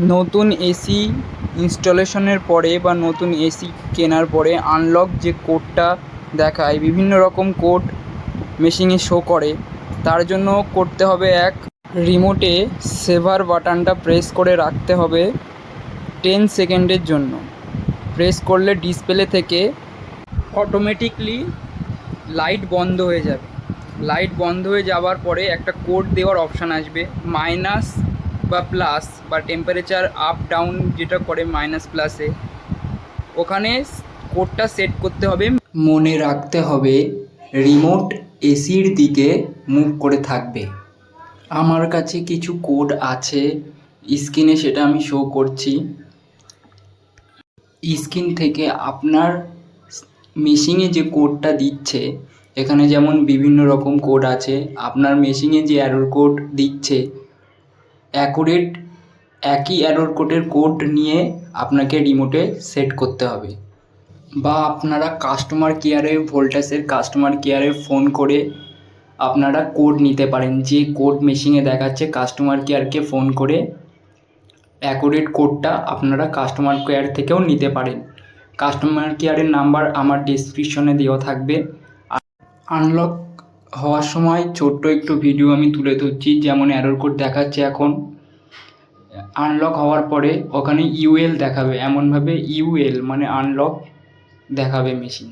নতুন এসি ইনস্টলেশনের পরে বা নতুন এসি কেনার পরে আনলক যে কোডটা দেখায়, বিভিন্ন রকম কোড মেশিনে শো করে। তার জন্য করতে হবে রিমোটে সেভার বাটনটা প্রেস করে রাখতে হবে 10 সেকেন্ডের জন্য। প্রেস করলে ডিসপ্লে থেকে অটোমেটিকলি লাইট বন্ধ হয়ে যাবে। লাইট বন্ধ হয়ে যাওয়ার পরে একটা কোড দেওয়ার অপশান আসবে, মাইনাস বা প্লাস বা টেম্পারেচার আপ ডাউন যেটা করে মাইনাস প্লাসে, ওখানে কোডটা সেট করতে হবে। মনে রাখতে হবে রিমোট এসির দিকে মুভ করে থাকবে। আমার কাছে কিছু কোড আছে স্ক্রিনে, সেটা আমি শো করছি। স্ক্রিন থেকে আপনার মেশিনে যে কোডটা দিচ্ছে, এখানে যেমন বিভিন্ন রকম কোড আছে, আপনার মেশিনে যে অ্যারোর কোড দিচ্ছে অ্যাকুরেট একই অ্যারোর কোডের কোড নিয়ে আপনাকে রিমোটে সেট করতে হবে। বা আপনারা কাস্টমার কেয়ারে, ভোল্টাসের কাস্টমার কেয়ারে ফোন করে আপনারা কোড নিতে পারেন। যে কোড মেশিনে দেখাচ্ছে কাস্টমার কেয়ারকে ফোন করে অ্যাকুরেট কোডটা আপনারা কাস্টমার কেয়ার থেকেও নিতে পারেন। কাস্টমার কেয়ারের নাম্বার আমার ডেসক্রিপশনে দেওয়া থাকবে। আনলক হওয়ার সময় ছোট্ট একটু ভিডিও আমি তুলে ধরছি, যেমন অ্যারোর কোড দেখাচ্ছে এখন। আনলক হওয়ার পরে ওখানে ইউএল দেখাবে, এমনভাবে ইউএল মানে আনলক দেখাবে মেশিন।